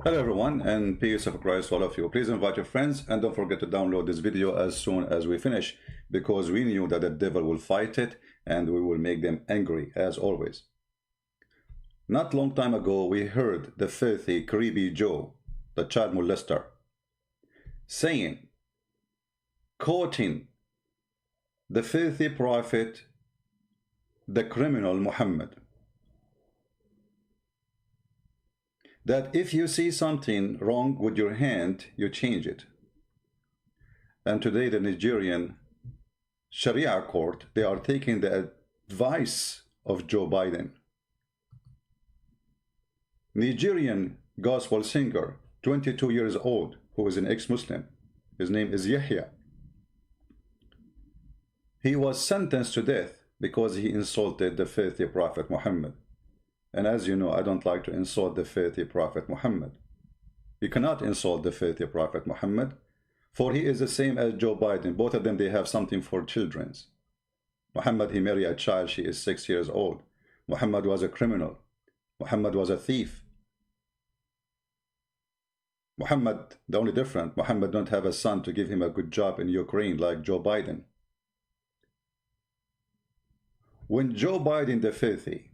Hello everyone, and peace of Christ to all of you. Please invite your friends and don't forget to download this video as soon as we finish, because we knew that the devil will fight it and we will make them angry as always. Not long time ago we heard the filthy Creepy Joe, the child molester, saying, quoting the filthy prophet, the criminal Muhammad, that if you see something wrong with your hand, you change it. And today the Nigerian Sharia court, they are taking the advice of Joe Biden. Nigerian gospel singer, 22 years old, who is an ex-Muslim. His name is Yahya. He was sentenced to death because he insulted the filthy prophet Muhammad. And as you know, I don't like to insult the filthy prophet Muhammad. You cannot insult the filthy prophet Muhammad, for he is the same as Joe Biden. Both of them, they have something for children. Muhammad, he married a child, she is 6 years old. Muhammad was a criminal. Muhammad was a thief. Muhammad, the only difference, Muhammad don't have a son to give him a good job in Ukraine like Joe Biden. When Joe Biden, the filthy,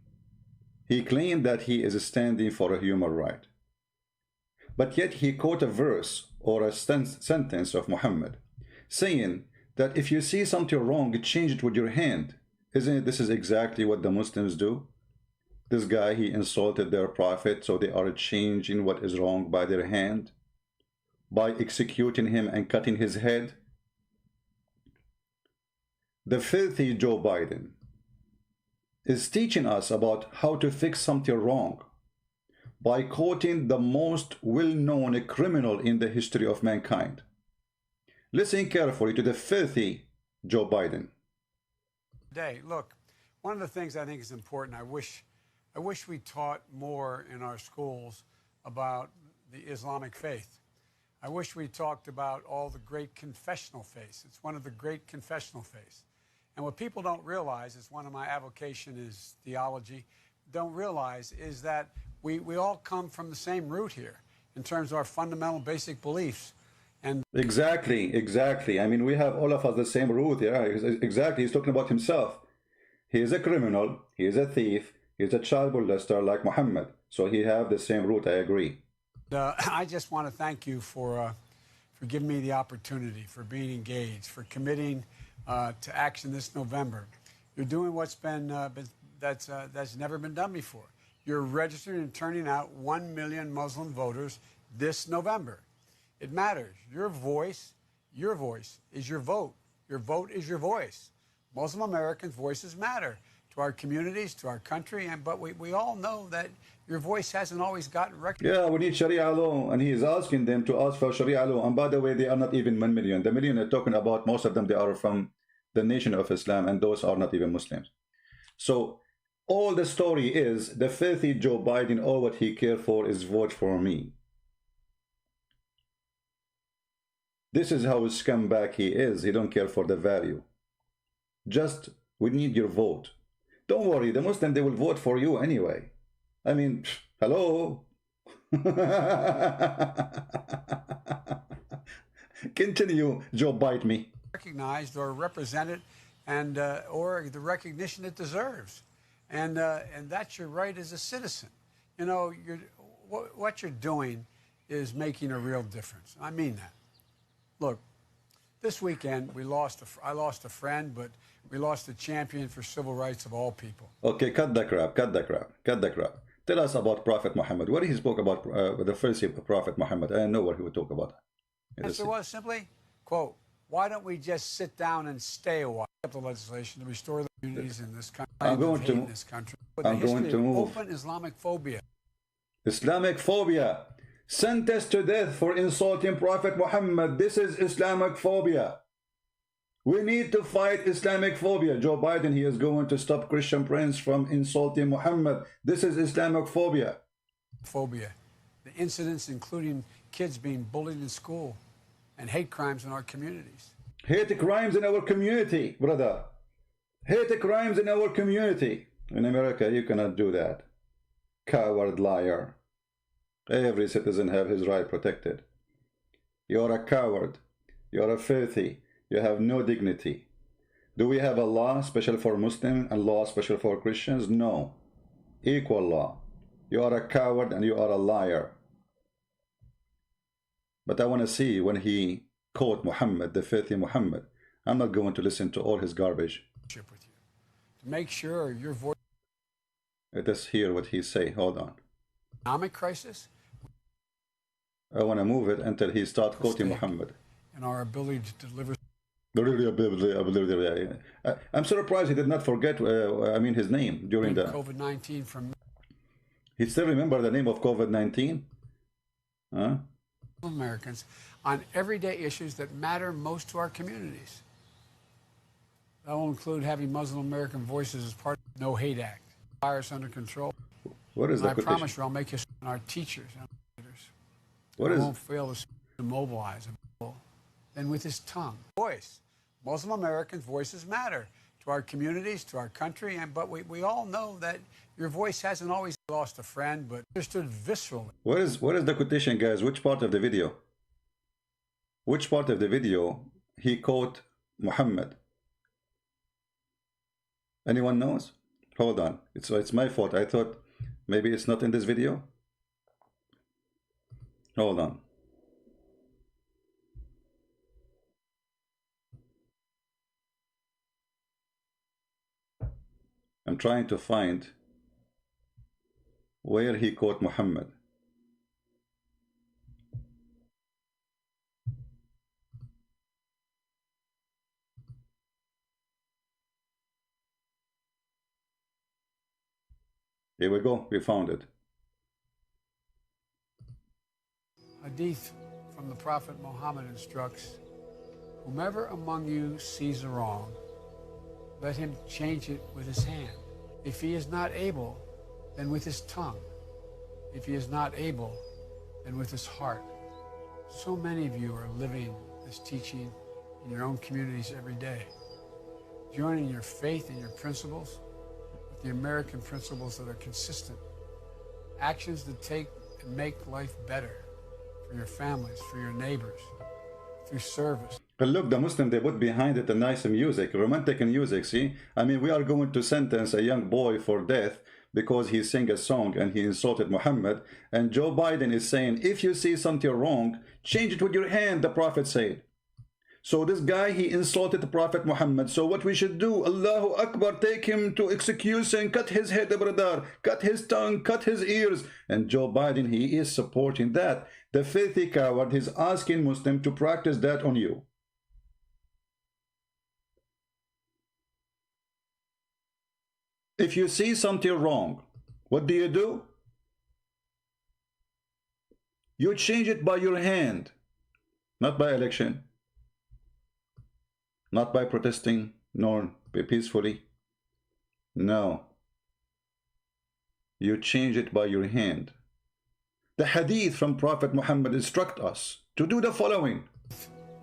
he claimed that he is standing for a human right. But yet he quote a verse or a sentence of Muhammad saying that if you see something wrong, change it with your hand. Isn't it? This is exactly what the Muslims do. This guy, he insulted their prophet, so they are changing what is wrong by their hand, by executing him and cutting his head. The filthy Joe Biden is teaching us about how to fix something wrong by quoting the most well-known criminal in the history of mankind. Listen carefully to the filthy Joe Biden. Look, one of the things I think is important, I wish we taught more in our schools about the Islamic faith. I wish we talked about all the great confessional faiths. It's one of the great confessional faiths. And what people don't realize, is one of my avocation is theology, don't realize is that we all come from the same root here in terms of our fundamental basic beliefs. And Exactly. I mean, we have all of us the same root. Yeah, exactly. He's talking about himself. He is a criminal. He is a thief. He's a child molester like Muhammad. So he have the same root. I agree. I just want to thank you for giving me the opportunity, for being engaged, for committing to action this November. You're doing what's that's never been done before. You're registering and turning out 1 million Muslim voters this November. It matters. Your voice is your vote. Your vote is your voice. Muslim Americans' voices matter to our communities, to our country, but we all know that your voice hasn't always gotten recognized. Yeah, we need Sharia law, and he is asking them to ask for Sharia law. And by the way, they are not even 1 million. The million they're talking about, most of them, they are from the nation of Islam, and those are not even Muslims. So all the story is the filthy Joe Biden, all what he cares for is vote for me. This is how scumbag he is. He don't care for the value. Just, we need your vote. Don't worry, the Muslim, they will vote for you anyway. I mean, hello. Continue, Joe Bite me. Recognized or represented, and or the recognition it deserves, and that's your right as a citizen. You know, what you're doing is making a real difference. I mean that. Look, this weekend I lost a friend, but we lost a champion for civil rights of all people. Okay, cut the crap. Tell us about Prophet Muhammad. What he spoke about the first Prophet Muhammad. I know what he would talk about. The answer was simply, quote, why don't we just sit down and stay a while? The legislation to restore the communities in this country. I'm going to move. Open Islamic phobia. Islamic phobia. Sentenced to death for insulting Prophet Muhammad. This is Islamic phobia. We need to fight Islamic phobia. Joe Biden, he is going to stop Christian Prince from insulting Muhammad. This is Islamic phobia. The incidents including kids being bullied in school and hate crimes in our communities. Hate crimes in our community, brother. Hate crimes in our community. In America, you cannot do that. Coward liar. Every citizen have his right protected. You are a coward. You are a filthy. You have no dignity. Do we have a law special for Muslims and law special for Christians? No. Equal law. You are a coward and you are a liar. But I want to see when he quote Muhammad, the filthy Muhammad. I'm not going to listen to all his garbage. With you, to make sure your voice. Let us hear what he say. Hold on. Economic crisis. I want to move it until he start quoting Muhammad. And our ability to deliver. I'm surprised he did not forget. His name during the COVID-19 from. He still remember the name of COVID-19. Huh? Americans on everyday issues that matter most to our communities. That will include having Muslim American voices as part of the No Hate Act, virus under control. What is that? I promise you, I'll make you our teachers and our leaders. What is? Won't fail to mobilize them. And with his tongue, voice, Muslim Americans' voices matter to our communities, to our country, but we all know that your voice hasn't always lost a friend, but understood viscerally. What is the quotation, guys? Which part of the video? Which part of the video he quote Muhammad? Anyone knows? Hold on. It's my fault. I thought maybe it's not in this video. Hold on. I'm trying to find where he quote Muhammad. Here we go, we found it. Hadith from the Prophet Muhammad instructs, whomever among you sees a wrong, let him change it with his hand. If he is not able, then with his tongue. If he is not able, then with his heart. So many of you are living this teaching in your own communities every day, joining your faith and your principles with the American principles that are consistent, actions that take and make life better for your families, for your neighbors, through service. But look, the Muslim, they put behind it a nice music, romantic music, see? I mean, we are going to sentence a young boy for death because he sang a song and he insulted Muhammad. And Joe Biden is saying, if you see something wrong, change it with your hand, the Prophet said. So this guy, he insulted the Prophet Muhammad. So what we should do, Allahu Akbar, take him to execution, cut his head, brother, cut his tongue, cut his ears. And Joe Biden, he is supporting that. The filthy coward is asking Muslim to practice that on you. If you see something wrong, what do? You change it by your hand, not by election, not by protesting, nor peacefully. No. You change it by your hand. The hadith from Prophet Muhammad instruct us to do the following.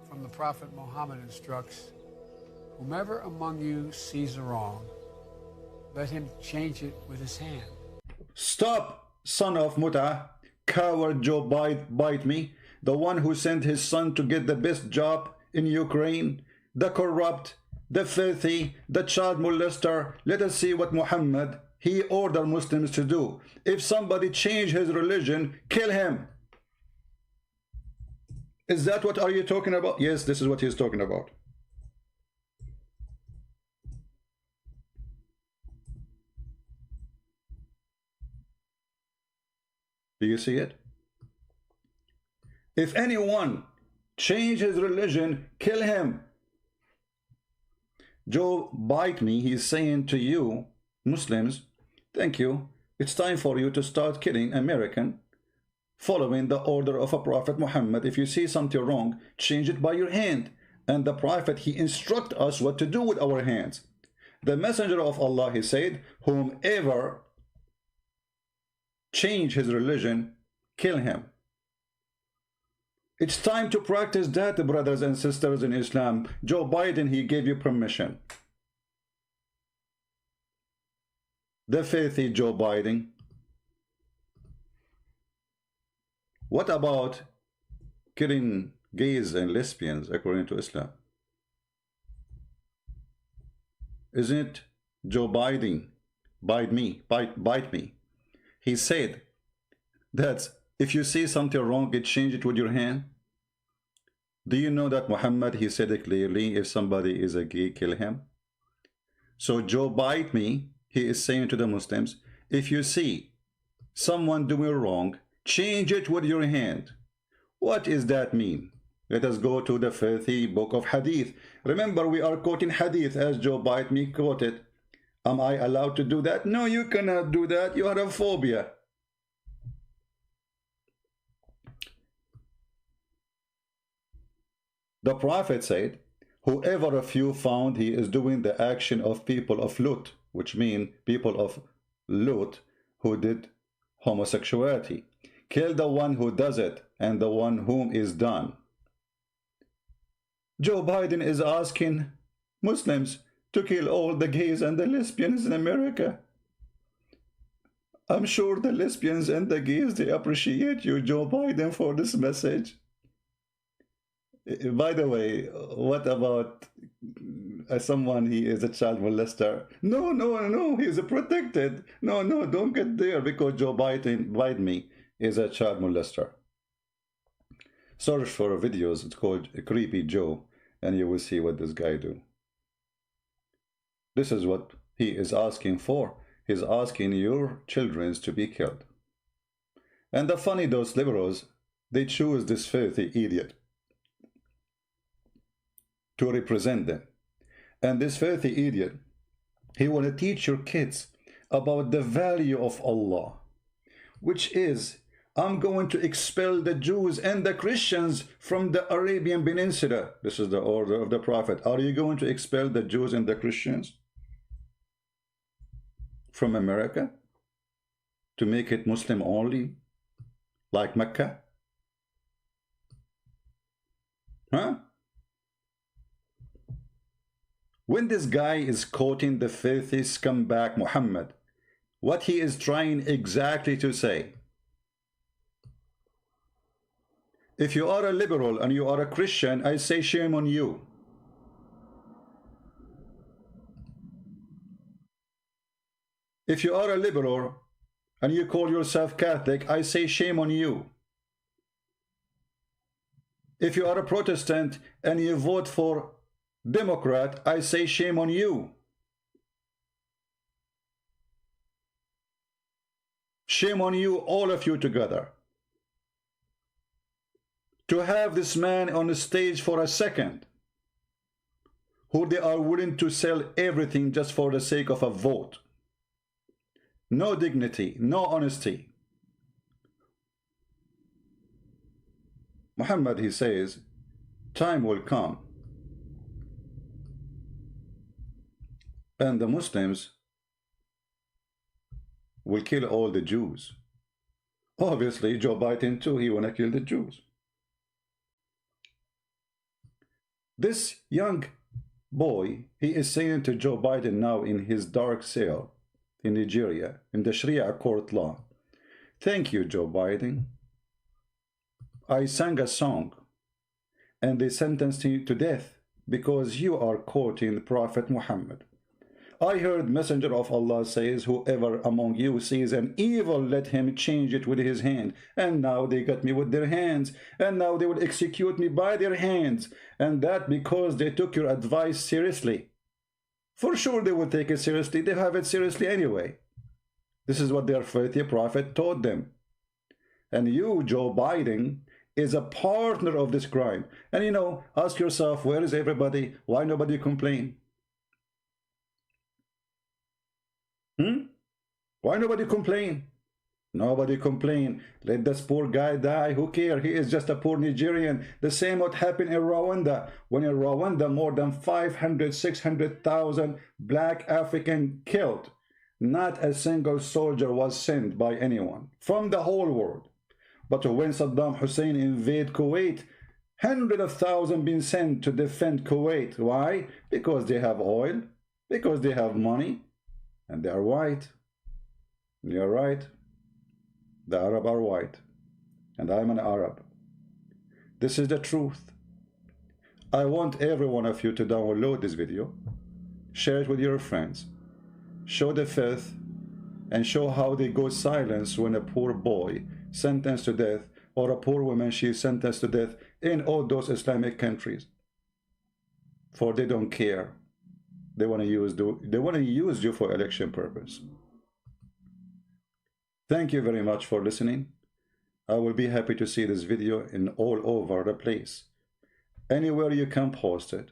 From the Prophet Muhammad instructs, whomever among you sees a wrong, let him change it with his hand. Stop, son of Mut'ah, coward Joe bite me, the one who sent his son to get the best job in Ukraine, the corrupt, the filthy, the child molester. Let us see what Muhammad, he ordered Muslims to do. If somebody change his religion, kill him. Is that what are you talking about? Yes, this is what he's talking about. Do you see it? If anyone change his religion, kill him. Joe bite me, he's saying to you, Muslims, thank you. It's time for you to start killing American, following the order of a Prophet Muhammad. If you see something wrong, change it by your hand. And the Prophet, he instruct us what to do with our hands. The Messenger of Allah, he said, whomever change his religion, kill him. It's time to practice that, brothers and sisters in Islam. Joe Biden, he gave you permission. The filthy Joe Biden. What about killing gays and lesbians according to Islam? Isn't it Joe Biden, bite me? He said that if you see something wrong, you change it with your hand. Do you know that Muhammad, he said it clearly, if somebody is a gay, kill him? So Joe bite me, he is saying to the Muslims, if you see someone doing wrong, change it with your hand. What does that mean? Let us go to the filthy book of Hadith. Remember, we are quoting Hadith as Joe bite me quoted. Am I allowed to do that? No, you cannot do that. You have a phobia. The Prophet said, whoever of you found he is doing the action of people of Lut, which mean people of Lut who did homosexuality, kill the one who does it and the one whom is done. Joe Biden is asking Muslims to kill all the gays and the lesbians in America. I'm sure the lesbians and the gays, they appreciate you, Joe Biden, for this message. By the way, what about someone, he is a child molester? No, he's protected. No, don't get there because Joe Biden is a child molester. Search for videos, it's called Creepy Joe, and you will see what this guy do. This is what he is asking for. He's asking your children to be killed. And the funny, those liberals, they choose this filthy idiot to represent them. And this filthy idiot, he want to teach your kids about the value of Allah, which is, I'm going to expel the Jews and the Christians from the Arabian Peninsula. This is the order of the Prophet. Are you going to expel the Jews and the Christians from America to make it Muslim only, like Mecca? Huh? When this guy is quoting the filthy scumbag Muhammad, what he is trying exactly to say, if you are a liberal and you are a Christian, I say shame on you. If you are a liberal and you call yourself Catholic, I say shame on you. If you are a Protestant and you vote for Democrat, I say shame on you. Shame on you, all of you together. To have this man on the stage for a second, who they are willing to sell everything just for the sake of a vote. No dignity, no honesty. Muhammad, he says, time will come and the Muslims will kill all the Jews. Obviously, Joe Biden too, he wanna kill the Jews. This young boy, he is saying to Joe Biden now in his dark cell in Nigeria, in the Sharia court law, thank you, Joe Biden. I sang a song and they sentenced you to death because you are quoting the Prophet Muhammad. I heard Messenger of Allah says, whoever among you sees an evil, let him change it with his hand. And now they got me with their hands. And now they will execute me by their hands. And that because they took your advice seriously. For sure they will take it seriously. They have it seriously anyway. This is what their filthy prophet taught them. And you, Joe Biden, is a partner of this crime. And you know, ask yourself, where is everybody? Why nobody complain? Why nobody complain? Nobody complain. Let this poor guy die. Who cares? He is just a poor Nigerian. The same what happened in Rwanda. When in Rwanda, more than 500, 600,000 black African killed. Not a single soldier was sent by anyone from the whole world. But when Saddam Hussein invaded Kuwait, hundreds of thousands been sent to defend Kuwait. Why? Because they have oil, because they have money, and they are white. You're right. The Arab are white. and I'm an Arab. This is the truth. I want every one of you to download this video, share it with your friends, show the faith, and show how they go silent when a poor boy sentenced to death, or a poor woman, she is sentenced to death in all those Islamic countries. For they don't care. They want to use you for election purpose. Thank you very much for listening. I will be happy to see this video in all over the place. Anywhere you can post it,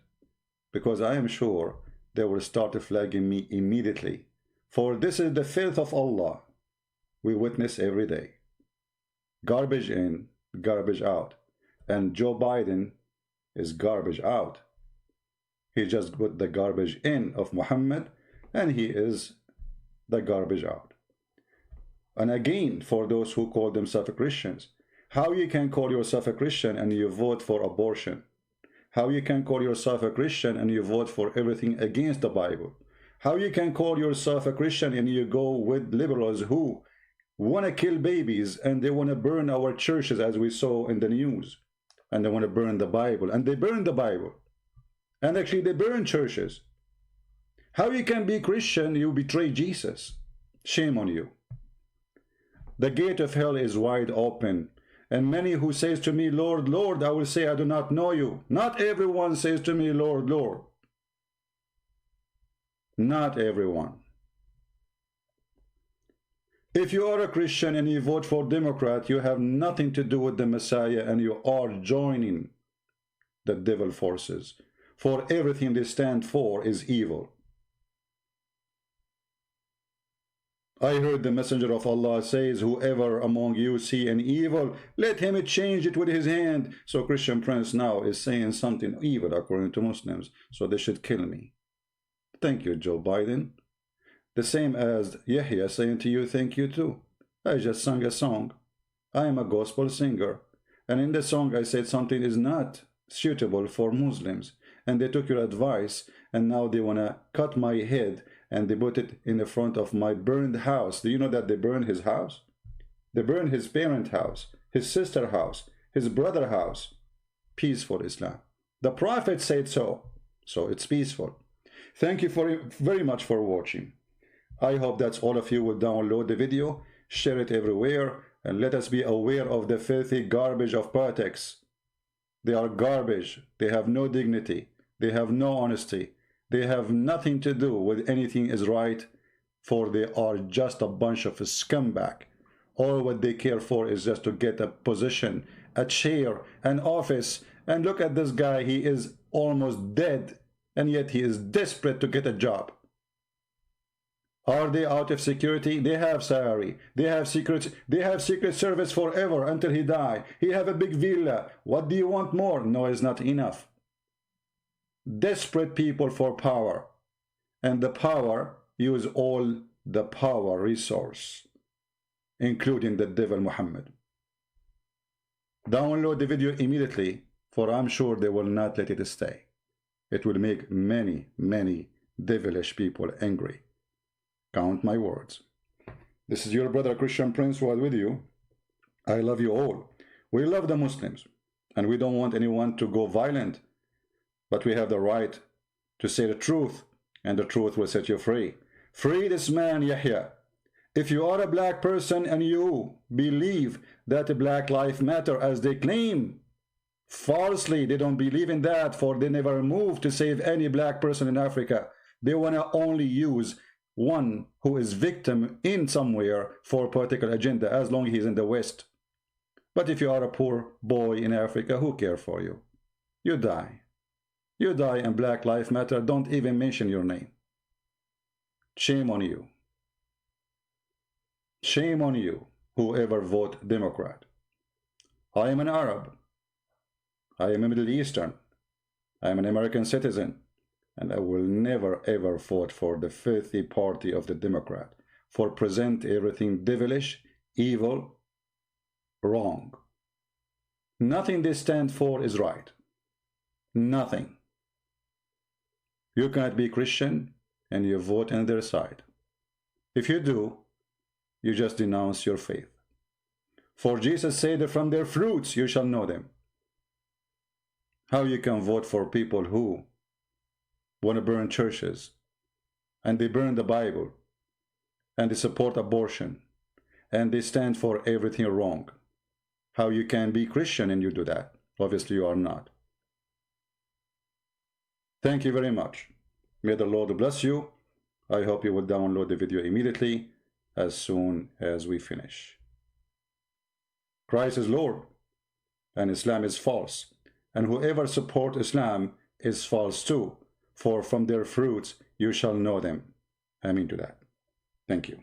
because I am sure they will start flagging me immediately. For this is the faith of Allah we witness every day. Garbage in, garbage out. And Joe Biden is garbage out. He just put the garbage in of Muhammad, and he is the garbage out. And again, for those who call themselves Christians, how you can call yourself a Christian and you vote for abortion? How you can call yourself a Christian and you vote for everything against the Bible? How you can call yourself a Christian and you go with liberals who want to kill babies and they want to burn our churches, as we saw in the news, and they want to burn the Bible, and they burn the Bible, and actually they burn churches. How you can be Christian, you betray Jesus? Shame on you. The gate of hell is wide open, and many who says to me, Lord, Lord, I will say, I do not know you. Not everyone says to me, Lord, Lord. Not everyone. If you are a Christian and you vote for Democrat, you have nothing to do with the Messiah, and you are joining the devil forces. For everything they stand for is evil. I heard the messenger of Allah says, whoever among you see an evil, let him change it with his hand. So Christian Prince now is saying something evil according to Muslims, so they should kill me. Thank you, Joe Biden. The same as Yahya saying to you, thank you too. I just sang a song. I am a gospel singer. And in the song I said something is not suitable for Muslims. And they took your advice, and now they want to cut my head, and they put it in the front of my burned house. Do you know that they burned his house? They burned his parent house, his sister house, his brother house. Peaceful Islam. The Prophet said so. So it's peaceful. Thank you very much for watching. I hope that all of you will download the video, share it everywhere, and let us be aware of the filthy garbage of politics. They are garbage. They have no dignity. They have no honesty. They have nothing to do with anything is right, for they are just a bunch of scumbag. All what they care for is just to get a position, a chair, an office. And look at this guy. He is almost dead, and yet he is desperate to get a job. Are they out of security? They have salary. They have secret service forever until he die. He have a big villa. What do you want more? No, it's not enough. Desperate people for power. And the power use all the power resource, including the devil Muhammad. Download the video immediately, for I'm sure they will not let it stay. It will make many, many devilish people angry. Count my words. This is your brother Christian Prince who is with you. I love you all. We love the Muslims, and we don't want anyone to go violent, but we have the right to say the truth, and the truth will set you free. Free this man Yahya. If you are a black person and you believe that black life matter as they claim, falsely, they don't believe in that, for they never moved to save any black person in Africa. They want to only use one who is victim in somewhere for a political agenda, as long as he's in the West. But if you are a poor boy in Africa, who cares for you? You die. You die, and Black Lives Matter don't even mention your name. Shame on you. Shame on you, whoever vote Democrat. I am an Arab. I am a Middle Eastern. I am an American citizen. And I will never ever vote for the filthy party of the Democrat, for present everything devilish, evil, wrong. Nothing they stand for is right. Nothing. You cannot be Christian and you vote on their side. If you do, you just denounce your faith. For Jesus said that from their fruits you shall know them. How you can vote for people who want to burn churches, and they burn the Bible, and they support abortion, and they stand for everything wrong? How you can be Christian and you do that? Obviously you are not. Thank you very much. May the Lord bless you. I hope you will download the video immediately as soon as we finish. Christ is Lord, and Islam is false, and whoever supports Islam is false too, for from their fruits you shall know them. Amen to that. Thank you.